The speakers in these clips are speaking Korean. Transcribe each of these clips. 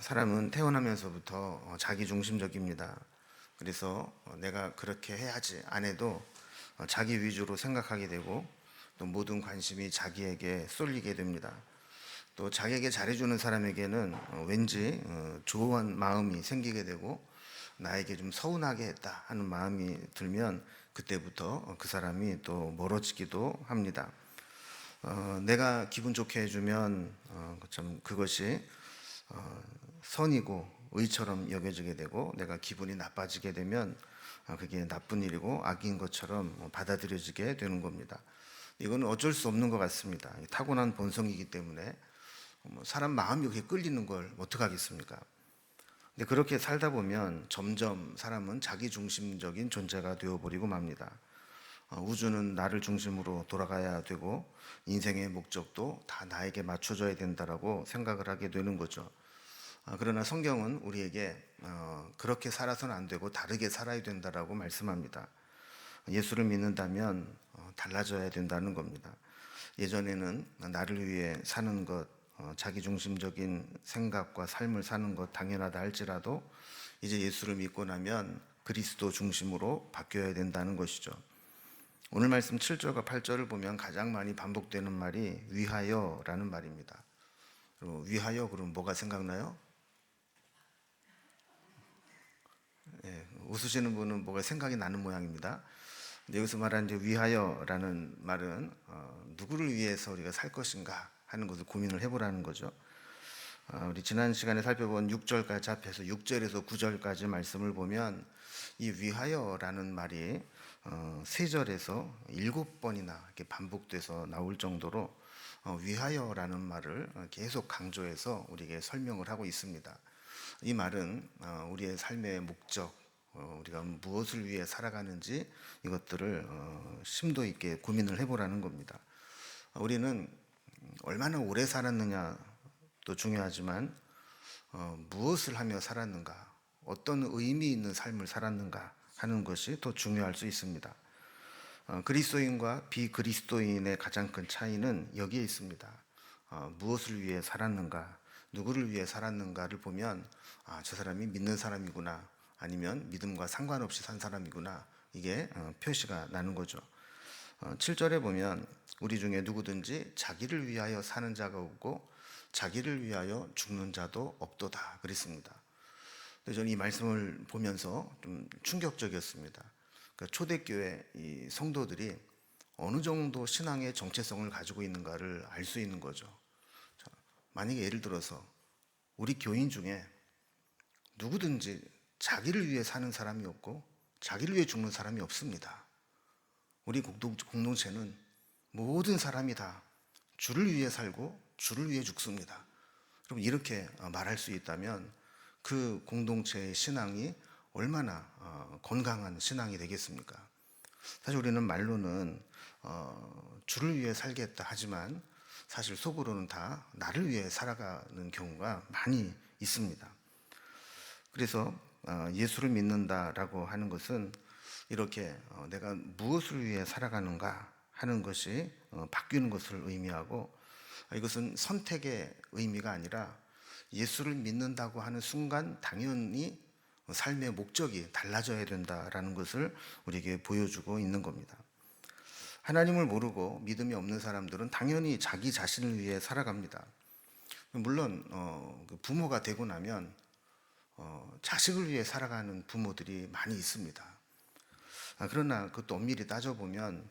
사람은 태어나면서부터 자기중심적입니다. 그래서 내가 그렇게 해야지 안 해도 자기 위주로 생각하게 되고 또 모든 관심이 자기에게 쏠리게 됩니다. 또 자기에게 잘해주는 사람에게는 왠지 좋은 마음이 생기게 되고 나에게 좀 서운하게 했다 하는 마음이 들면 그때부터 그 사람이 또 멀어지기도 합니다. 내가 기분 좋게 해주면 참 그것이 선이고 의처럼 여겨지게 되고 내가 기분이 나빠지게 되면 그게 나쁜 일이고 악인 것처럼 받아들여지게 되는 겁니다. 이거는 어쩔 수 없는 것 같습니다. 타고난 본성이기 때문에 사람 마음이 그렇게 끌리는 걸 어떡하겠습니까? 근데 그렇게 살다 보면 점점 사람은 자기중심적인 존재가 되어버리고 맙니다. 우주는 나를 중심으로 돌아가야 되고 인생의 목적도 다 나에게 맞춰져야 된다라고 생각을 하게 되는 거죠. 그러나 성경은 우리에게 그렇게 살아서는 안 되고 다르게 살아야 된다라고 말씀합니다. 예수를 믿는다면 달라져야 된다는 겁니다. 예전에는 나를 위해 사는 것, 자기중심적인 생각과 삶을 사는 것 당연하다 할지라도 이제 예수를 믿고 나면 그리스도 중심으로 바뀌어야 된다는 것이죠. 오늘 말씀 7절과 8절을 보면 가장 많이 반복되는 말이 위하여라는 말입니다. 위하여 그러면 뭐가 생각나요? 웃으시는 분은 뭐가 생각이 나는 모양입니다. 근데 여기서 말하는 이제 위하여라는 말은 누구를 위해서 우리가 살 것인가 하는 것을 고민을 해보라는 거죠. 우리 지난 시간에 살펴본 6절까지 합해서 6절에서 9절까지 말씀을 보면 이 위하여라는 말이 3절에서 7번이나 이렇게 반복돼서 나올 정도로 위하여라는 말을 계속 강조해서 우리에게 설명을 하고 있습니다. 이 말은 우리의 삶의 목적, 우리가 무엇을 위해 살아가는지 이것들을 심도 있게 고민을 해보라는 겁니다. 우리는 얼마나 오래 살았느냐도 중요하지만 무엇을 하며 살았는가, 어떤 의미 있는 삶을 살았는가 하는 것이 더 중요할 수 있습니다. 그리스도인과 비그리스도인의 가장 큰 차이는 여기에 있습니다. 무엇을 위해 살았는가, 누구를 위해 살았는가를 보면 저 사람이 믿는 사람이구나, 아니면 믿음과 상관없이 산 사람이구나, 이게 표시가 나는 거죠. 7절에 보면 우리 중에 누구든지 자기를 위하여 사는 자가 없고 자기를 위하여 죽는 자도 없도다 그랬습니다. 근데 저는 이 말씀을 보면서 좀 충격적이었습니다. 그러니까 초대교회 이 성도들이 어느 정도 신앙의 정체성을 가지고 있는가를 알 수 있는 거죠. 만약에 예를 들어서 우리 교인 중에 누구든지 자기를 위해 사는 사람이 없고 자기를 위해 죽는 사람이 없습니다. 우리 공동체는 모든 사람이 다 주를 위해 살고 주를 위해 죽습니다. 여러분, 이렇게 말할 수 있다면 그 공동체의 신앙이 얼마나 건강한 신앙이 되겠습니까? 사실 우리는 말로는 주를 위해 살겠다 하지만 사실 속으로는 다 나를 위해 살아가는 경우가 많이 있습니다. 그래서 예수를 믿는다라고 하는 것은 이렇게 내가 무엇을 위해 살아가는가 하는 것이 바뀌는 것을 의미하고, 이것은 선택의 의미가 아니라 예수를 믿는다고 하는 순간 당연히 삶의 목적이 달라져야 된다라는 것을 우리에게 보여주고 있는 겁니다. 하나님을 모르고 믿음이 없는 사람들은 당연히 자기 자신을 위해 살아갑니다. 물론 부모가 되고 나면 자식을 위해 살아가는 부모들이 많이 있습니다. 그러나 그것도 엄밀히 따져보면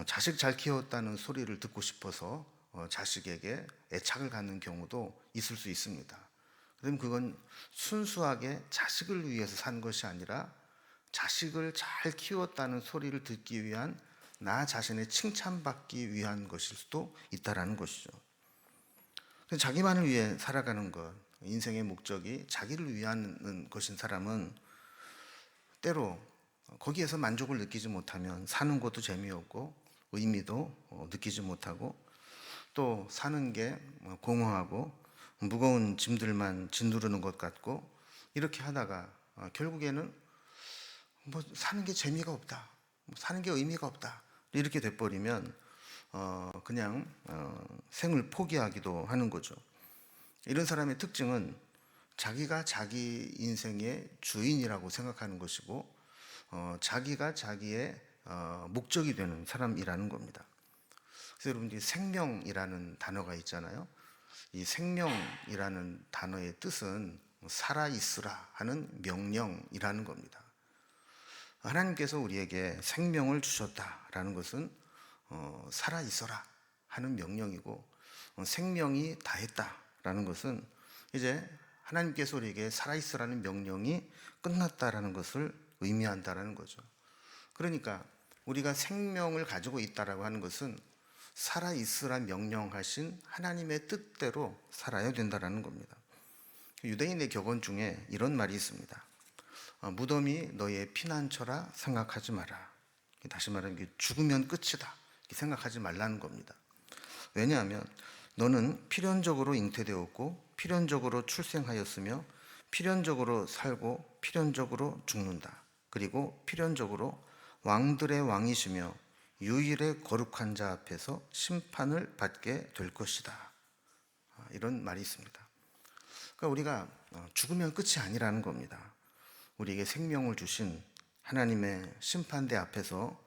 자식 잘 키웠다는 소리를 듣고 싶어서 자식에게 애착을 갖는 경우도 있을 수 있습니다. 그럼 그건 순수하게 자식을 위해서 사는 것이 아니라 자식을 잘 키웠다는 소리를 듣기 위한 나 자신의 칭찬받기 위한 것일 수도 있다라는 것이죠. 자기만을 위해 살아가는 것, 인생의 목적이 자기를 위한 것인 사람은 때로 거기에서 만족을 느끼지 못하면 사는 것도 재미없고 의미도 느끼지 못하고 또 사는 게 공허하고 무거운 짐들만 짓누르는 것 같고 이렇게 하다가 결국에는 뭐 사는 게 재미가 없다, 사는 게 의미가 없다 이렇게 돼버리면 그냥 생을 포기하기도 하는 거죠. 이런 사람의 특징은 자기가 자기 인생의 주인이라고 생각하는 것이고 자기가 자기의 목적이 되는 사람이라는 겁니다. 그래서 여러분들이 생명이라는 단어가 있잖아요. 이 생명이라는 단어의 뜻은 살아있으라 하는 명령이라는 겁니다. 하나님께서 우리에게 생명을 주셨다라는 것은 살아있어라 하는 명령이고, 생명이 다했다라는 것은 이제 하나님께서 우리에게 살아있으라는 명령이 끝났다라는 것을 의미한다라는 거죠. 그러니까 우리가 생명을 가지고 있다라고 하는 것은 살아있으라 명령하신 하나님의 뜻대로 살아야 된다라는 겁니다. 유대인의 격언 중에 이런 말이 있습니다. 무덤이 너의 피난처라 생각하지 마라. 다시 말하면 죽으면 끝이다 이렇게 생각하지 말라는 겁니다. 왜냐하면 너는 필연적으로 잉태되었고 필연적으로 출생하였으며 필연적으로 살고 필연적으로 죽는다. 그리고 필연적으로 왕들의 왕이시며 유일의 거룩한 자 앞에서 심판을 받게 될 것이다. 이런 말이 있습니다. 그러니까 우리가 죽으면 끝이 아니라는 겁니다. 우리에게 생명을 주신 하나님의 심판대 앞에서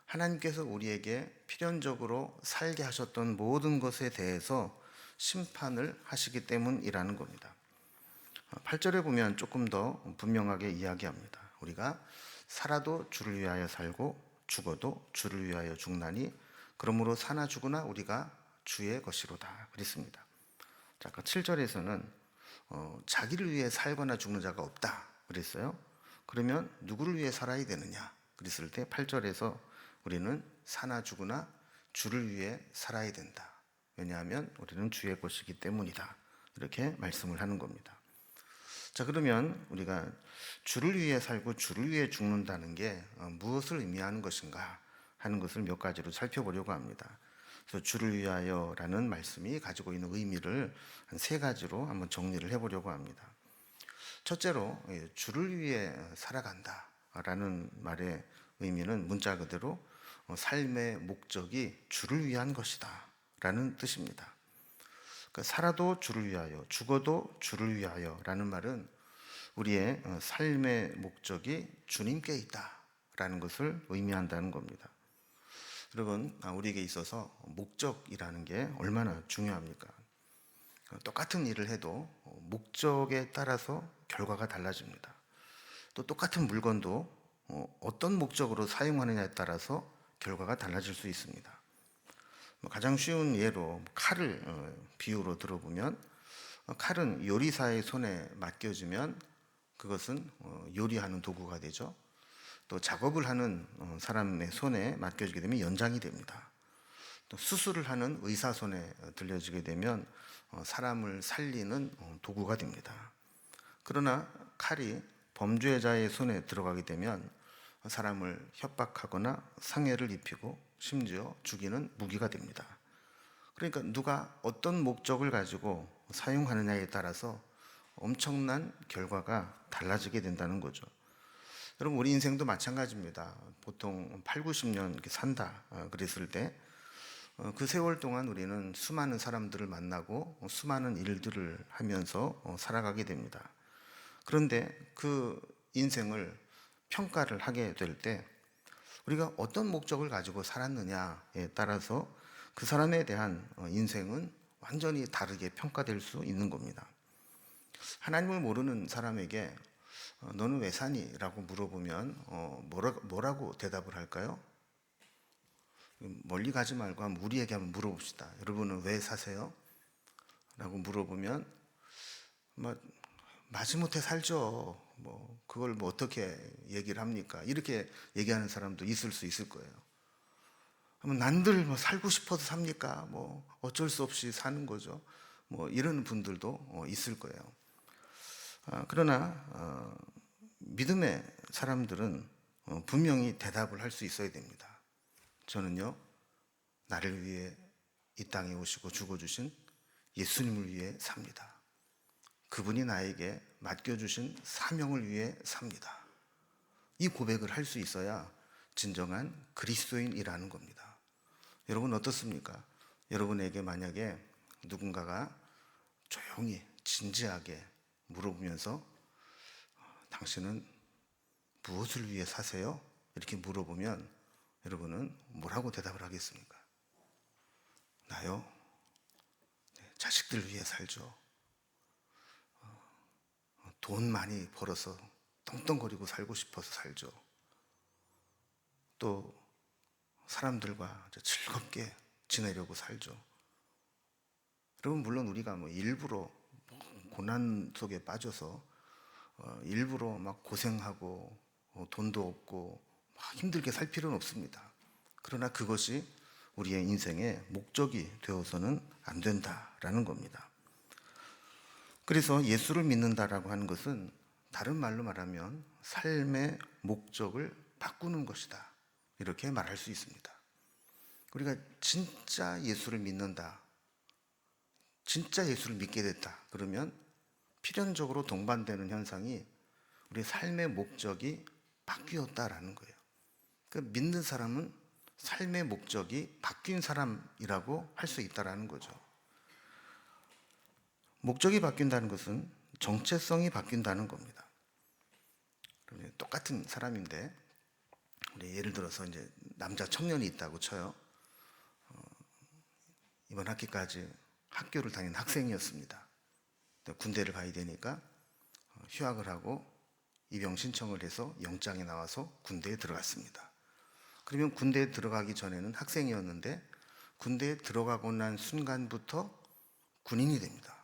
하나님께서 우리에게 필연적으로 살게 하셨던 모든 것에 대해서 심판을 하시기 때문이라는 겁니다. 8절에 보면 조금 더 분명하게 이야기합니다. 우리가 살아도 주를 위하여 살고 죽어도 주를 위하여 죽나니 그러므로 사나 죽으나 우리가 주의 것이로다 그랬습니다. 아까 7절에서는 자기를 위해 살거나 죽는 자가 없다 그랬어요. 그러면 누구를 위해 살아야 되느냐 그랬을 때 8절에서 우리는 사나 죽으나 주를 위해 살아야 된다. 왜냐하면 우리는 주의 것이기 때문이다. 이렇게 말씀을 하는 겁니다. 자, 그러면 우리가 주를 위해 살고 주를 위해 죽는다는 게 무엇을 의미하는 것인가 하는 것을 몇 가지로 살펴보려고 합니다. 그래서 주를 위하여라는 말씀이 가지고 있는 의미를 한 3가지로 한번 정리를 해보려고 합니다. 첫째로 주를 위해 살아간다라는 말의 의미는 문자 그대로 삶의 목적이 주를 위한 것이다 라는 뜻입니다. 그러니까 살아도 주를 위하여 죽어도 주를 위하여 라는 말은 우리의 삶의 목적이 주님께 있다라는 것을 의미한다는 겁니다. 여러분, 우리에게 있어서 목적이라는 게 얼마나 중요합니까? 똑같은 일을 해도 목적에 따라서 결과가 달라집니다. 또 똑같은 물건도 어떤 목적으로 사용하느냐에 따라서 결과가 달라질 수 있습니다. 가장 쉬운 예로 칼을 비유로 들어보면 칼은 요리사의 손에 맡겨지면 그것은 요리하는 도구가 되죠. 또 작업을 하는 사람의 손에 맡겨지게 되면 연장이 됩니다. 또 수술을 하는 의사 손에 들려지게 되면 사람을 살리는 도구가 됩니다. 그러나 칼이 범죄자의 손에 들어가게 되면 사람을 협박하거나 상해를 입히고 심지어 죽이는 무기가 됩니다. 그러니까 누가 어떤 목적을 가지고 사용하느냐에 따라서 엄청난 결과가 달라지게 된다는 거죠. 여러분, 우리 인생도 마찬가지입니다. 보통 8, 90년 이렇게 산다 그랬을 때 그 세월 동안 우리는 수많은 사람들을 만나고 수많은 일들을 하면서 살아가게 됩니다. 그런데 그 인생을 평가를 하게 될 때 우리가 어떤 목적을 가지고 살았느냐에 따라서 그 사람에 대한 인생은 완전히 다르게 평가될 수 있는 겁니다. 하나님을 모르는 사람에게 너는 왜 사니? 라고 물어보면 뭐라고 대답을 할까요? 멀리 가지 말고 우리에게 한번 물어봅시다. 여러분은 왜 사세요? 라고 물어보면 마지못해 살죠. 그걸 어떻게 얘기를 합니까? 이렇게 얘기하는 사람도 있을 수 있을 거예요. 난들 살고 싶어서 삽니까? 어쩔 수 없이 사는 거죠. 이런 분들도 있을 거예요. 그러나 믿음의 사람들은 분명히 대답을 할 수 있어야 됩니다. 저는요, 나를 위해 이 땅에 오시고 죽어주신 예수님을 위해 삽니다. 그분이 나에게 맡겨주신 사명을 위해 삽니다. 이 고백을 할 수 있어야 진정한 그리스도인이라는 겁니다. 여러분 어떻습니까? 여러분에게 만약에 누군가가 조용히 진지하게 물어보면서 당신은 무엇을 위해 사세요? 이렇게 물어보면 여러분은 뭐라고 대답을 하겠습니까? 나요? 자식들 위해 살죠. 돈 많이 벌어서 떵떵거리고 살고 싶어서 살죠. 또 사람들과 즐겁게 지내려고 살죠. 여러분, 물론 우리가 일부러 고난 속에 빠져서 일부러 막 고생하고 돈도 없고 막 힘들게 살 필요는 없습니다. 그러나 그것이 우리의 인생의 목적이 되어서는 안 된다라는 겁니다. 그래서 예수를 믿는다라고 하는 것은 다른 말로 말하면 삶의 목적을 바꾸는 것이다, 이렇게 말할 수 있습니다. 우리가 진짜 예수를 믿는다, 진짜 예수를 믿게 됐다 그러면 필연적으로 동반되는 현상이 우리의 삶의 목적이 바뀌었다라는 거예요. 그 믿는 사람은 삶의 목적이 바뀐 사람이라고 할 수 있다라는 거죠. 목적이 바뀐다는 것은 정체성이 바뀐다는 겁니다. 똑같은 사람인데 우리 예를 들어서 이제 남자 청년이 있다고 쳐요. 이번 학기까지 학교를 다닌 학생이었습니다. 군대를 가야 되니까 휴학을 하고 입영 신청을 해서 영장이 나와서 군대에 들어갔습니다. 그러면 군대에 들어가기 전에는 학생이었는데 군대에 들어가고 난 순간부터 군인이 됩니다.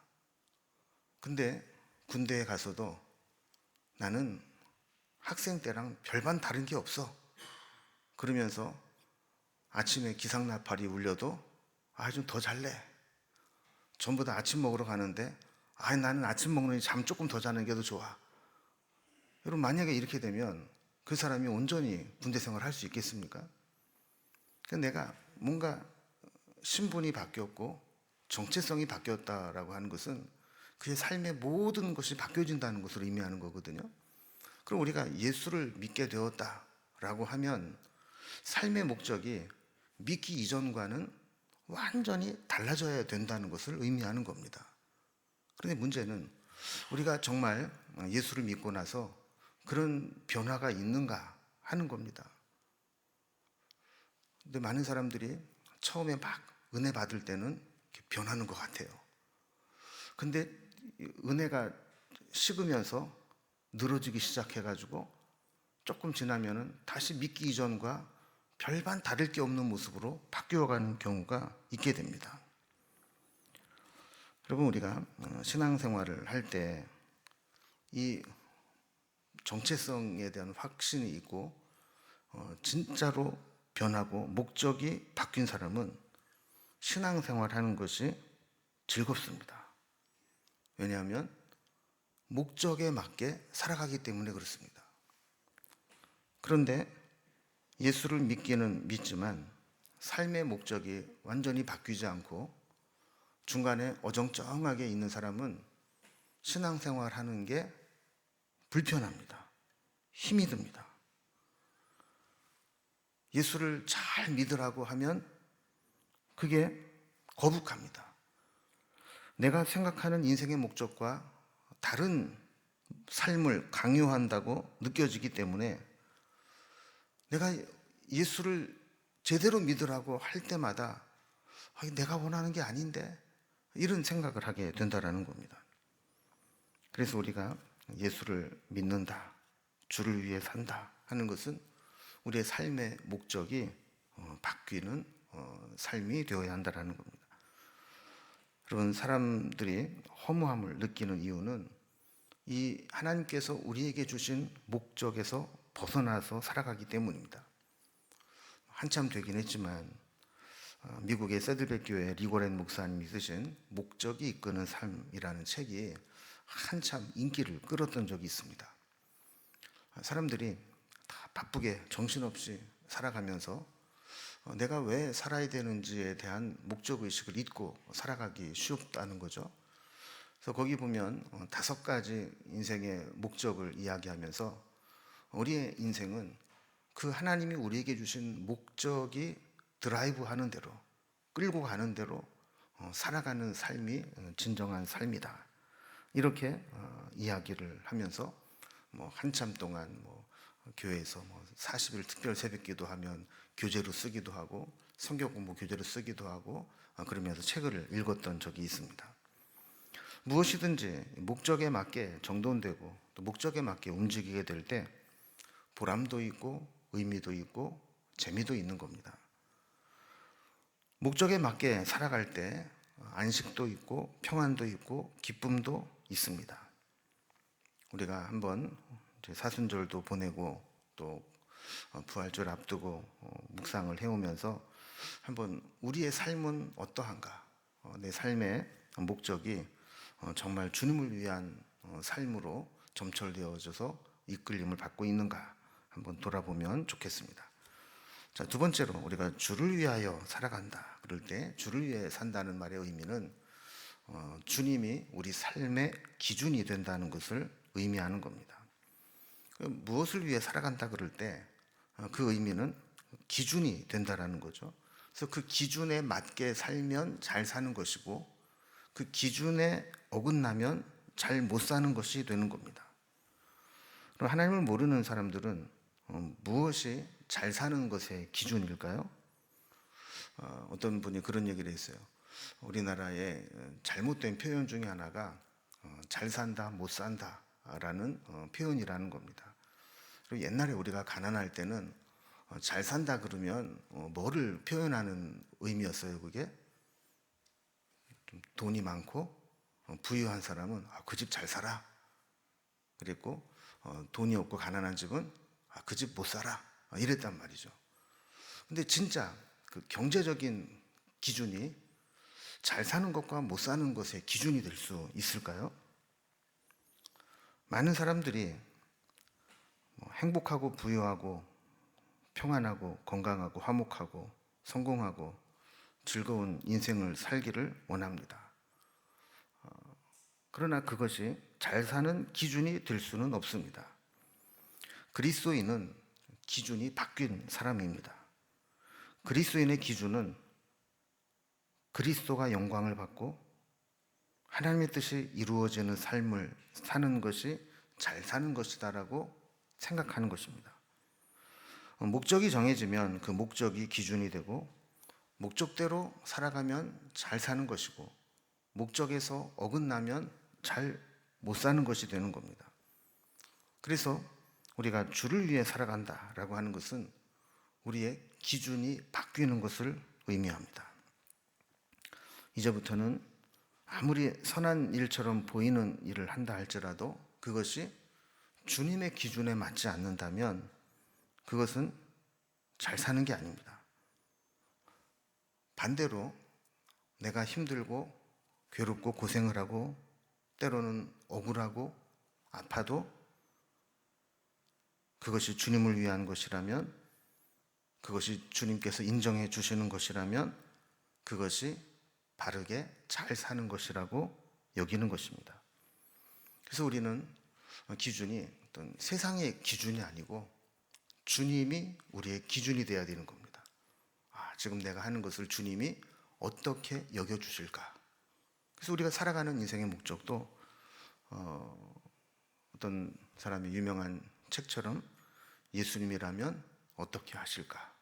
근데 군대에 가서도 나는 학생 때랑 별반 다른 게 없어, 그러면서 아침에 기상나팔이 울려도 좀 더 잘래. 전부 다 아침 먹으러 가는데 나는 아침 먹느니 잠 조금 더 자는 게 더 좋아. 여러분, 만약에 이렇게 되면 그 사람이 온전히 군대 생활을 할 수 있겠습니까? 내가 뭔가 신분이 바뀌었고 정체성이 바뀌었다라고 하는 것은 그의 삶의 모든 것이 바뀌어진다는 것을 의미하는 거거든요. 그럼 우리가 예수를 믿게 되었다라고 하면 삶의 목적이 믿기 이전과는 완전히 달라져야 된다는 것을 의미하는 겁니다. 그런데 문제는 우리가 정말 예수를 믿고 나서 그런 변화가 있는가 하는 겁니다. 근데 많은 사람들이 처음에 막 은혜 받을 때는 변하는 것 같아요. 근데 은혜가 식으면서 늘어지기 시작해가지고 조금 지나면은 다시 믿기 이전과 별반 다를 게 없는 모습으로 바뀌어가는 경우가 있게 됩니다. 여러분, 우리가 신앙생활을 할 때 이 정체성에 대한 확신이 있고 진짜로 변하고 목적이 바뀐 사람은 신앙생활하는 것이 즐겁습니다. 왜냐하면 목적에 맞게 살아가기 때문에 그렇습니다. 그런데 예수를 믿기는 믿지만 삶의 목적이 완전히 바뀌지 않고 중간에 어정쩡하게 있는 사람은 신앙생활하는 게 불편합니다. 힘이 듭니다. 예수를 잘 믿으라고 하면 그게 거북합니다. 내가 생각하는 인생의 목적과 다른 삶을 강요한다고 느껴지기 때문에 내가 예수를 제대로 믿으라고 할 때마다 내가 원하는 게 아닌데, 이런 생각을 하게 된다는 겁니다. 그래서 우리가 예수를 믿는다, 주를 위해 산다 하는 것은 우리의 삶의 목적이 바뀌는 삶이 되어야 한다는 겁니다. 여러분, 사람들이 허무함을 느끼는 이유는 이 하나님께서 우리에게 주신 목적에서 벗어나서 살아가기 때문입니다. 한참 되긴 했지만 미국의 세들백 교회 리고렌 목사님이 쓰신 목적이 이끄는 삶이라는 책이 한참 인기를 끌었던 적이 있습니다. 사람들이 다 바쁘게 정신없이 살아가면서 내가 왜 살아야 되는지에 대한 목적의식을 잊고 살아가기 쉽다는 거죠. 그래서 거기 보면 5가지 인생의 목적을 이야기하면서 우리의 인생은 그 하나님이 우리에게 주신 목적이 드라이브 하는 대로, 끌고 가는 대로 살아가는 삶이 진정한 삶이다 이렇게 이야기를 하면서 한참 동안 교회에서 40일 특별 새벽기도 하면 교재로 쓰기도 하고 성경 공부 교재로 쓰기도 하고 그러면서 책을 읽었던 적이 있습니다. 무엇이든지 목적에 맞게 정돈되고 또 목적에 맞게 움직이게 될 때 보람도 있고 의미도 있고 재미도 있는 겁니다. 목적에 맞게 살아갈 때 안식도 있고 평안도 있고 기쁨도 있습니다. 우리가 한번 사순절도 보내고 또 부활절 앞두고 묵상을 해오면서 한번 우리의 삶은 어떠한가, 내 삶의 목적이 정말 주님을 위한 삶으로 점철되어져서 이끌림을 받고 있는가 한번 돌아보면 좋겠습니다. 자, 두 번째로 우리가 주를 위하여 살아간다 그럴 때 주를 위해 산다는 말의 의미는 주님이 우리 삶의 기준이 된다는 것을 의미하는 겁니다. 무엇을 위해 살아간다 그럴 때 그 의미는 기준이 된다라는 거죠. 그래서 그 기준에 맞게 살면 잘 사는 것이고 그 기준에 어긋나면 잘 못 사는 것이 되는 겁니다. 그럼 하나님을 모르는 사람들은 무엇이 잘 사는 것의 기준일까요? 어떤 분이 그런 얘기를 했어요. 우리나라의 잘못된 표현 중에 하나가 잘 산다, 못 산다 라는 표현이라는 겁니다. 그리고 옛날에 우리가 가난할 때는 잘 산다 그러면 뭐를 표현하는 의미였어요? 그게 좀 돈이 많고 부유한 사람은 그 집 잘 살아 그랬고 돈이 없고 가난한 집은 그 집 못 살아 이랬단 말이죠. 근데 진짜 그 경제적인 기준이 잘 사는 것과 못 사는 것의 기준이 될 수 있을까요? 많은 사람들이 행복하고 부유하고 평안하고 건강하고 화목하고 성공하고 즐거운 인생을 살기를 원합니다. 그러나 그것이 잘 사는 기준이 될 수는 없습니다. 그리스도인은 기준이 바뀐 사람입니다. 그리스도인의 기준은 그리스도가 영광을 받고 하나님의 뜻이 이루어지는 삶을 사는 것이 잘 사는 것이다라고 생각하는 것입니다. 목적이 정해지면 그 목적이 기준이 되고 목적대로 살아가면 잘 사는 것이고 목적에서 어긋나면 잘 못 사는 것이 되는 겁니다. 그래서 우리가 주를 위해 살아간다라고 하는 것은 우리의 기준이 바뀌는 것을 의미합니다. 이제부터는 아무리 선한 일처럼 보이는 일을 한다 할지라도 그것이 주님의 기준에 맞지 않는다면 그것은 잘 사는 게 아닙니다. 반대로 내가 힘들고 괴롭고 고생을 하고 때로는 억울하고 아파도 그것이 주님을 위한 것이라면 그것이 주님께서 인정해 주시는 것이라면 그것이 바르게 잘 사는 것이라고 여기는 것입니다. 그래서 우리는 기준이 어떤 세상의 기준이 아니고 주님이 우리의 기준이 되어야 되는 겁니다. 지금 내가 하는 것을 주님이 어떻게 여겨주실까? 그래서 우리가 살아가는 인생의 목적도 어떤 사람의 유명한 책처럼 예수님이라면 어떻게 하실까?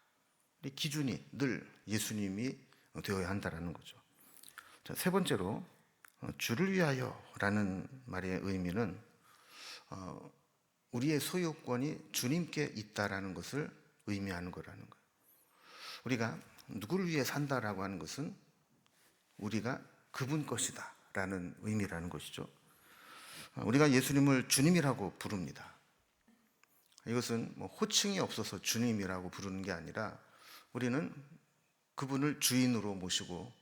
이 기준이 늘 예수님이 되어야 한다는 거죠. 자, 세 번째로 주를 위하여라는 말의 의미는 우리의 소유권이 주님께 있다라는 것을 의미하는 거라는 거예요. 우리가 누구를 위해 산다라고 하는 것은 우리가 그분 것이다 라는 의미라는 것이죠. 우리가 예수님을 주님이라고 부릅니다. 이것은 호칭이 없어서 주님이라고 부르는 게 아니라 우리는 그분을 주인으로 모시고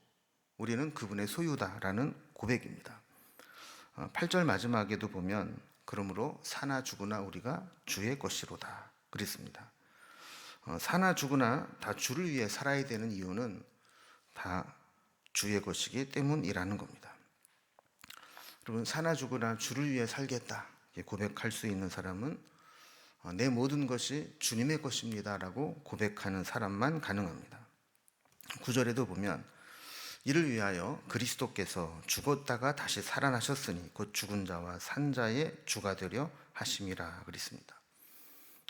우리는 그분의 소유다라는 고백입니다. 8절 마지막에도 보면 그러므로 사나 죽으나 우리가 주의 것이로다 그랬습니다. 사나 죽으나 다 주를 위해 살아야 되는 이유는 다 주의 것이기 때문이라는 겁니다. 여러분, 사나 죽으나 주를 위해 살겠다 고백할 수 있는 사람은 내 모든 것이 주님의 것입니다 라고 고백하는 사람만 가능합니다. 9절에도 보면 이를 위하여 그리스도께서 죽었다가 다시 살아나셨으니 곧 죽은 자와 산 자의 주가 되려 하심이라 그랬습니다.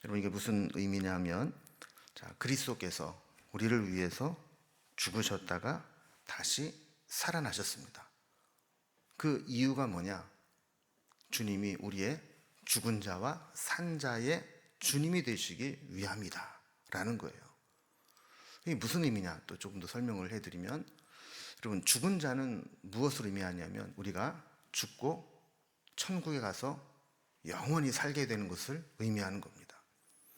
여러분, 이게 무슨 의미냐면, 그리스도께서 우리를 위해서 죽으셨다가 다시 살아나셨습니다. 그 이유가 뭐냐? 주님이 우리의 죽은 자와 산 자의 주님이 되시기 위함이다 라는 거예요. 이게 무슨 의미냐? 또 조금 더 설명을 해드리면, 여러분, 죽은 자는 무엇을 의미하냐면 우리가 죽고 천국에 가서 영원히 살게 되는 것을 의미하는 겁니다.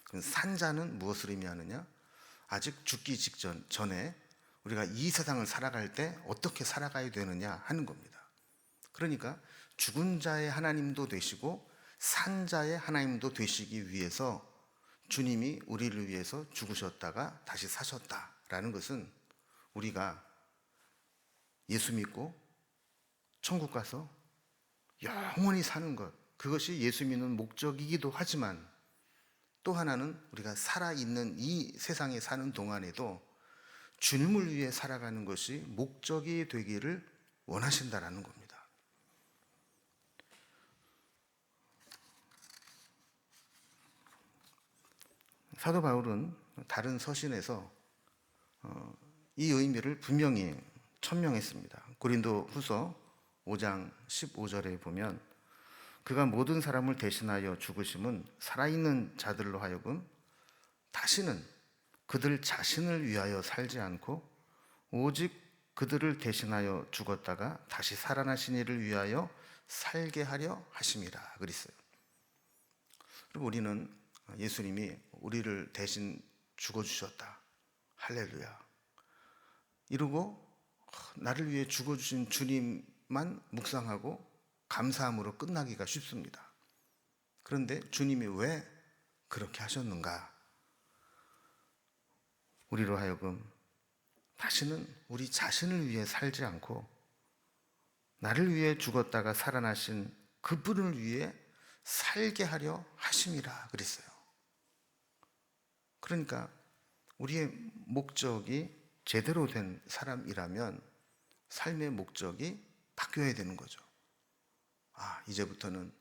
그럼 산 자는 무엇을 의미하느냐? 아직 죽기 전에 우리가 이 세상을 살아갈 때 어떻게 살아가야 되느냐 하는 겁니다. 그러니까 죽은 자의 하나님도 되시고 산 자의 하나님도 되시기 위해서 주님이 우리를 위해서 죽으셨다가 다시 사셨다라는 것은, 우리가 예수 믿고 천국 가서 영원히 사는 것, 그것이 예수 믿는 목적이기도 하지만, 또 하나는 우리가 살아있는 이 세상에 사는 동안에도 주님을 위해 살아가는 것이 목적이 되기를 원하신다라는 겁니다. 사도 바울은 다른 서신에서 이 의미를 분명히 천명했습니다. 고린도 후서 5장 15절에 보면, 그가 모든 사람을 대신하여 죽으심은 살아있는 자들로 하여금 다시는 그들 자신을 위하여 살지 않고 오직 그들을 대신하여 죽었다가 다시 살아나신 이를 위하여 살게 하려 하심이라 그랬어요. 그리고 우리는 예수님이 우리를 대신 죽어주셨다, 할렐루야 이러고 나를 위해 죽어주신 주님만 묵상하고 감사함으로 끝나기가 쉽습니다. 그런데 주님이 왜 그렇게 하셨는가? 우리로 하여금 다시는 우리 자신을 위해 살지 않고 나를 위해 죽었다가 살아나신 그분을 위해 살게 하려 하심이라 그랬어요. 그러니까 우리의 목적이 제대로 된 사람이라면 삶의 목적이 바뀌어야 되는 거죠. 이제부터는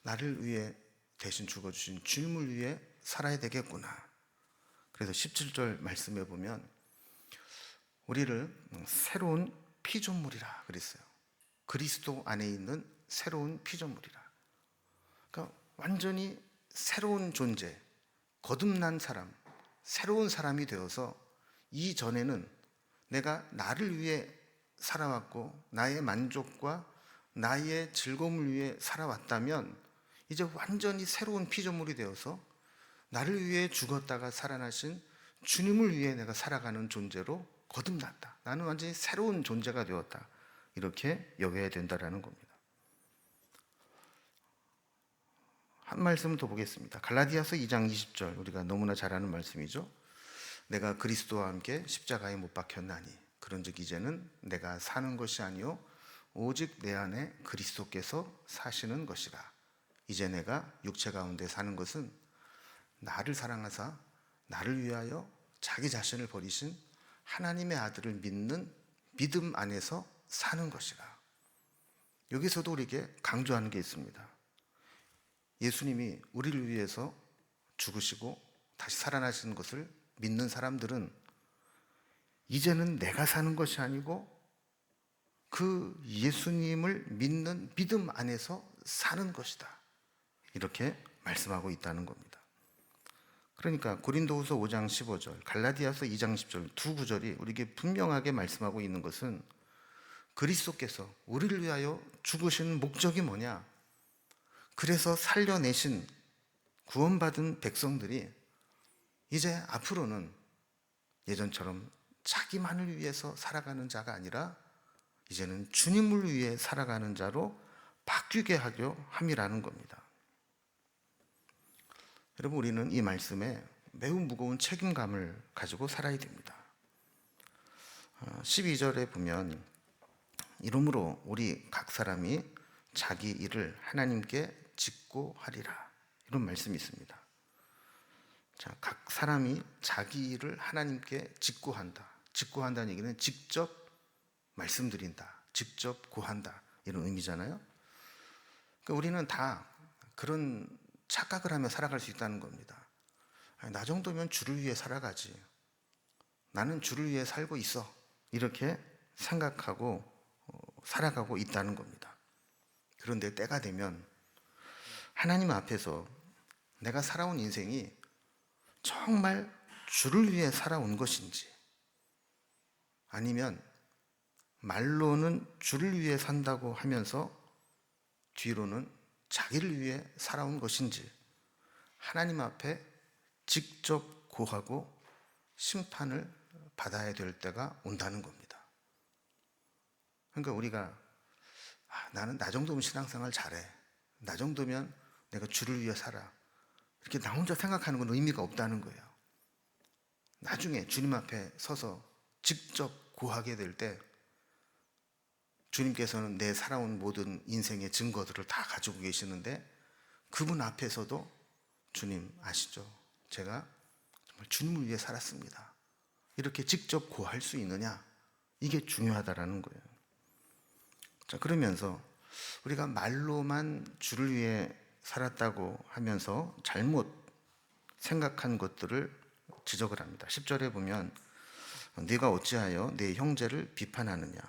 나를 위해 대신 죽어주신 주님을 위해 살아야 되겠구나. 그래서 17절 말씀에 보면 우리를 새로운 피조물이라 그랬어요. 그리스도 안에 있는 새로운 피조물이라. 그러니까 완전히 새로운 존재, 거듭난 사람, 새로운 사람이 되어서, 이전에는 내가 나를 위해 살아왔고 나의 만족과 나의 즐거움을 위해 살아왔다면, 이제 완전히 새로운 피조물이 되어서 나를 위해 죽었다가 살아나신 주님을 위해 내가 살아가는 존재로 거듭났다. 나는 완전히 새로운 존재가 되었다. 이렇게 여겨야 된다라는 겁니다. 한 말씀 더 보겠습니다. 갈라디아서 2장 20절, 우리가 너무나 잘 아는 말씀이죠. 내가 그리스도와 함께 십자가에 못 박혔나니 그런즉 이제는 내가 사는 것이 아니요 오직 내 안에 그리스도께서 사시는 것이라. 이제 내가 육체 가운데 사는 것은 나를 사랑하사 나를 위하여 자기 자신을 버리신 하나님의 아들을 믿는 믿음 안에서 사는 것이라. 여기서도 우리에게 강조하는 게 있습니다. 예수님이 우리를 위해서 죽으시고 다시 살아나신 것을 믿는 사람들은 이제는 내가 사는 것이 아니고 그 예수님을 믿는 믿음 안에서 사는 것이다. 이렇게 말씀하고 있다는 겁니다. 그러니까 고린도후서 5장 15절, 갈라디아서 2장 10절 두 구절이 우리에게 분명하게 말씀하고 있는 것은, 그리스도께서 우리를 위하여 죽으신 목적이 뭐냐? 그래서 살려내신 구원받은 백성들이 이제 앞으로는 예전처럼 자기만을 위해서 살아가는 자가 아니라 이제는 주님을 위해 살아가는 자로 바뀌게 하려 함이라는 겁니다. 여러분, 우리는 이 말씀에 매우 무거운 책임감을 가지고 살아야 됩니다. 12절에 보면, 이러므로 우리 각 사람이 자기 일을 하나님께 짓고 하리라, 이런 말씀이 있습니다. 각 사람이 자기 일을 하나님께 짓고 한다. 짓고 한다는 얘기는 직접 말씀드린다, 직접 고한다, 이런 의미잖아요. 그러니까 우리는 다 그런 착각을 하며 살아갈 수 있다는 겁니다. 아니, 나 정도면 주를 위해 살아가지, 나는 주를 위해 살고 있어, 이렇게 생각하고 살아가고 있다는 겁니다. 그런데 때가 되면 하나님 앞에서 내가 살아온 인생이 정말 주를 위해 살아온 것인지, 아니면 말로는 주를 위해 산다고 하면서 뒤로는 자기를 위해 살아온 것인지 하나님 앞에 직접 고하고 심판을 받아야 될 때가 온다는 겁니다. 그러니까 우리가 나는 나 정도면 신앙생활 잘해, 나 정도면 내가 주를 위해 살아, 이렇게 나 혼자 생각하는 건 의미가 없다는 거예요. 나중에 주님 앞에 서서 직접 고하게 될 때 주님께서는 내 살아온 모든 인생의 증거들을 다 가지고 계시는데, 그분 앞에서도 주님 아시죠? 제가 정말 주님을 위해 살았습니다, 이렇게 직접 고할 수 있느냐, 이게 중요하다라는 거예요. 자, 그러면서 우리가 말로만 주를 위해 살았다고 하면서 잘못 생각한 것들을 지적을 합니다. 10절에 보면 네가 어찌하여 내 형제를 비판하느냐,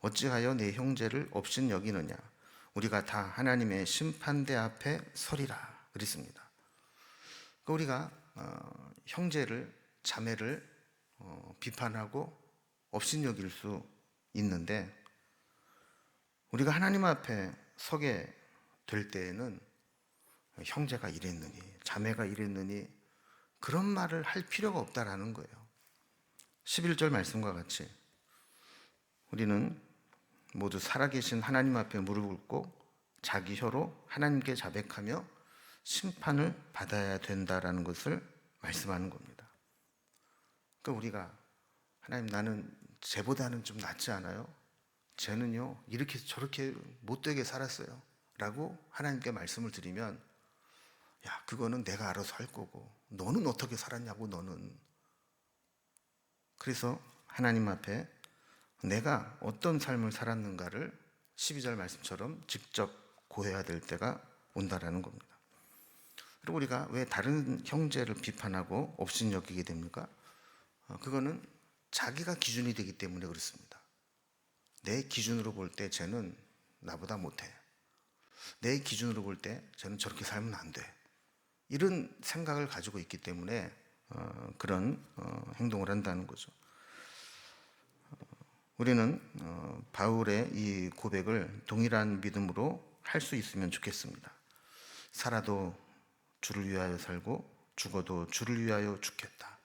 어찌하여 내 형제를 업신 여기느냐, 우리가 다 하나님의 심판대 앞에 서리라 그랬습니다. 우리가 형제를, 자매를 비판하고 업신 여길 수 있는데, 우리가 하나님 앞에 서게 될 때에는 형제가 이랬느니 자매가 이랬느니 그런 말을 할 필요가 없다라는 거예요. 11절 말씀과 같이 우리는 모두 살아계신 하나님 앞에 무릎을 꿇고 자기 혀로 하나님께 자백하며 심판을 받아야 된다라는 것을 말씀하는 겁니다. 그러니까 우리가 하나님, 나는 쟤보다는 좀 낫지 않아요? 쟤는요 이렇게 저렇게 못되게 살았어요 라고 하나님께 말씀을 드리면, 야, 그거는 내가 알아서 할 거고 너는 어떻게 살았냐고, 너는. 그래서 하나님 앞에 내가 어떤 삶을 살았는가를 12절 말씀처럼 직접 고해야 될 때가 온다라는 겁니다. 그리고 우리가 왜 다른 형제를 비판하고 업신여기게 됩니까? 그거는 자기가 기준이 되기 때문에 그렇습니다. 내 기준으로 볼 때 쟤는 나보다 못해, 내 기준으로 볼 때 쟤는 저렇게 살면 안 돼, 이런 생각을 가지고 있기 때문에 그런 행동을 한다는 거죠. 우리는 바울의 이 고백을 동일한 믿음으로 할 수 있으면 좋겠습니다. 살아도 주를 위하여 살고 죽어도 주를 위하여 죽겠다,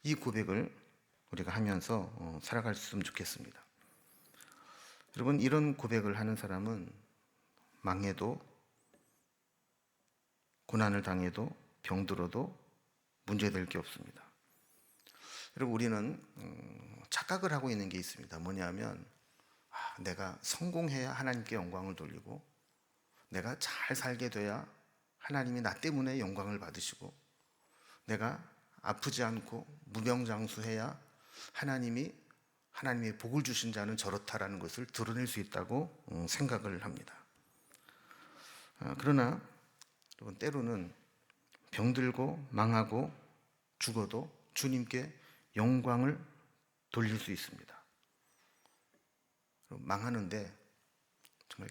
이 고백을 우리가 하면서 살아갈 수 있으면 좋겠습니다. 여러분, 이런 고백을 하는 사람은 망해도, 고난을 당해도, 병들어도 문제될 게 없습니다. 여러분, 우리는 착각을 하고 있는 게 있습니다. 뭐냐면 내가 성공해야 하나님께 영광을 돌리고, 내가 잘 살게 돼야 하나님이 나 때문에 영광을 받으시고, 내가 아프지 않고 무병장수해야 하나님의 복을 주신 자는 저렇다라는 것을 드러낼 수 있다고 생각을 합니다. 그러나 여러분, 때로는 병들고 망하고 죽어도 주님께 영광을 돌릴 수 있습니다. 망하는데 정말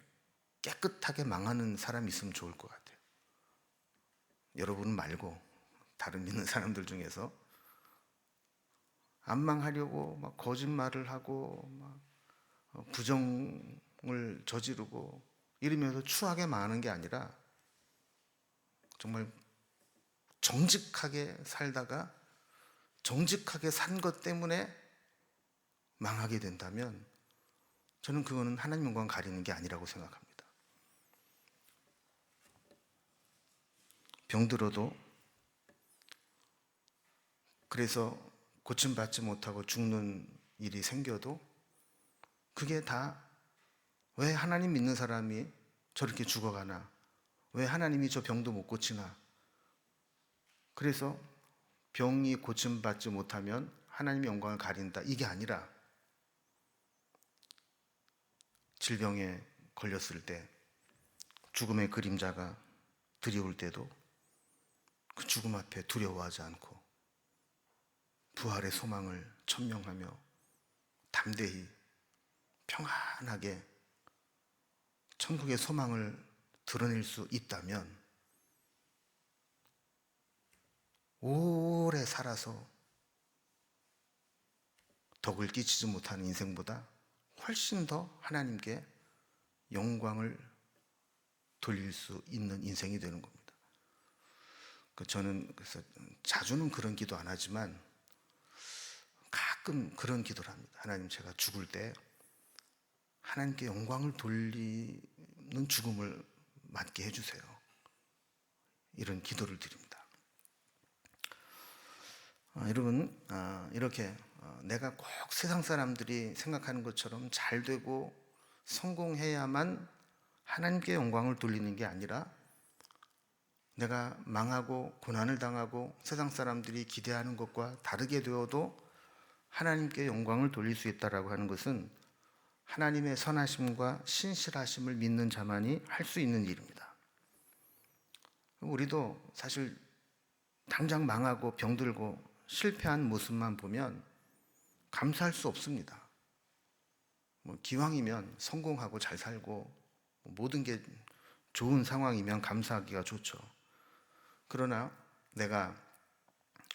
깨끗하게 망하는 사람이 있으면 좋을 것 같아요. 여러분 말고 다른 믿는 사람들 중에서 안 망하려고 막 거짓말을 하고 막 부정을 저지르고 이러면서 추하게 망하는 게 아니라 정말 정직하게 살다가 정직하게 산 것 때문에 망하게 된다면, 저는 그거는 하나님 영광 가리는 게 아니라고 생각합니다. 병들어도, 그래서 고침받지 못하고 죽는 일이 생겨도, 그게 다 왜 하나님 믿는 사람이 저렇게 죽어가나, 왜 하나님이 저 병도 못 고치나, 그래서 병이 고침받지 못하면 하나님의 영광을 가린다, 이게 아니라 질병에 걸렸을 때, 죽음의 그림자가 드리울 때도 그 죽음 앞에 두려워하지 않고 부활의 소망을 천명하며 담대히 평안하게 천국의 소망을 드러낼 수 있다면 오래 살아서 덕을 끼치지 못하는 인생보다 훨씬 더 하나님께 영광을 돌릴 수 있는 인생이 되는 겁니다. 저는 그래서 자주는 그런 기도 안 하지만 가끔 그런 기도를 합니다. 하나님, 제가 죽을 때 하나님께 영광을 돌리는 죽음을 맞게 해주세요. 이런 기도를 드립니다. 여러분, 이렇게 내가 꼭 세상 사람들이 생각하는 것처럼 잘 되고 성공해야만 하나님께 영광을 돌리는 게 아니라, 내가 망하고 고난을 당하고 세상 사람들이 기대하는 것과 다르게 되어도 하나님께 영광을 돌릴 수 있다라고 하는 것은 하나님의 선하심과 신실하심을 믿는 자만이 할 수 있는 일입니다. 우리도 사실 당장 망하고 병들고 실패한 모습만 보면 감사할 수 없습니다. 기왕이면 성공하고 잘 살고 모든 게 좋은 상황이면 감사하기가 좋죠. 그러나 내가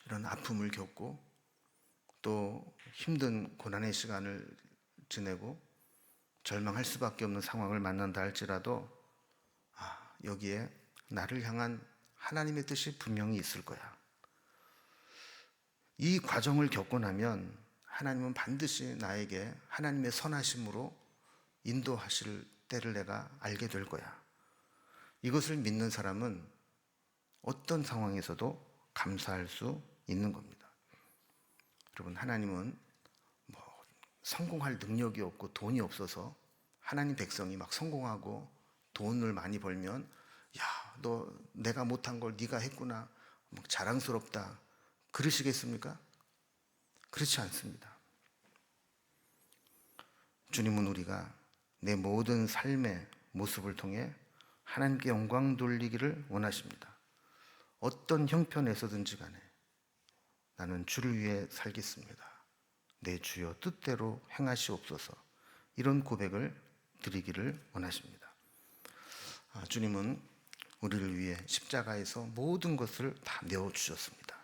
이런 아픔을 겪고 또 힘든 고난의 시간을 지내고 절망할 수밖에 없는 상황을 만난다 할지라도, 여기에 나를 향한 하나님의 뜻이 분명히 있을 거야. 이 과정을 겪고 나면 하나님은 반드시 나에게 하나님의 선하심으로 인도하실 때를 내가 알게 될 거야. 이것을 믿는 사람은 어떤 상황에서도 감사할 수 있는 겁니다. 여러분, 하나님은 성공할 능력이 없고 돈이 없어서 하나님 백성이 막 성공하고 돈을 많이 벌면, 야, 너 내가 못한 걸 네가 했구나, 막 자랑스럽다, 그러시겠습니까? 그렇지 않습니다. 주님은 우리가 내 모든 삶의 모습을 통해 하나님께 영광 돌리기를 원하십니다. 어떤 형편에서든지 간에 나는 주를 위해 살겠습니다. 내 주여 뜻대로 행하시옵소서. 이런 고백을 드리기를 원하십니다. 주님은 우리를 위해 십자가에서 모든 것을 다 내어주셨습니다.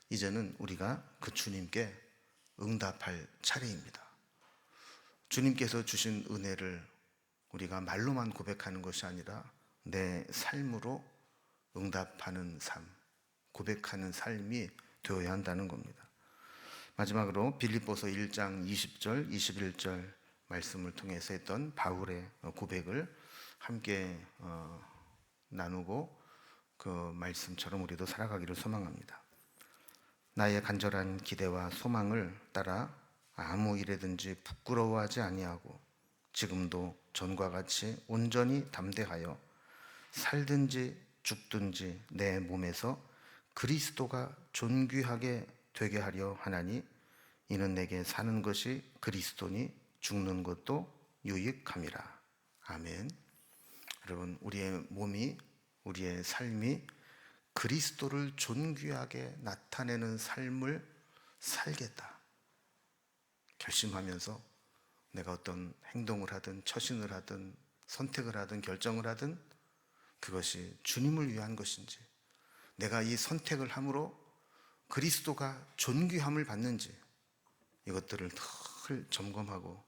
이제는 우리가 그 주님께 응답할 차례입니다. 주님께서 주신 은혜를 우리가 말로만 고백하는 것이 아니라 내 삶으로 응답하는 삶, 고백하는 삶이 되어야 한다는 겁니다. 마지막으로 빌립보서 1장 20절, 21절 말씀을 통해서 했던 바울의 고백을 함께 나누고 그 말씀처럼 우리도 살아가기를 소망합니다. 나의 간절한 기대와 소망을 따라 아무 일에든지 부끄러워하지 아니하고 지금도 전과 같이 온전히 담대하여 살든지 죽든지 내 몸에서 그리스도가 존귀하게 되게 하려 하나니, 이는 내게 사는 것이 그리스도니 죽는 것도 유익함이라. 아멘. 여러분, 우리의 몸이, 우리의 삶이 그리스도를 존귀하게 나타내는 삶을 살겠다 결심하면서 내가 어떤 행동을 하든 처신을 하든 선택을 하든 결정을 하든 그것이 주님을 위한 것인지, 내가 이 선택을 함으로 그리스도가 존귀함을 받는지, 이것들을 늘 점검하고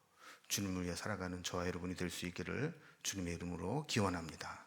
주님을 위해 살아가는 저와 여러분이 될 수 있기를 주님의 이름으로 기원합니다.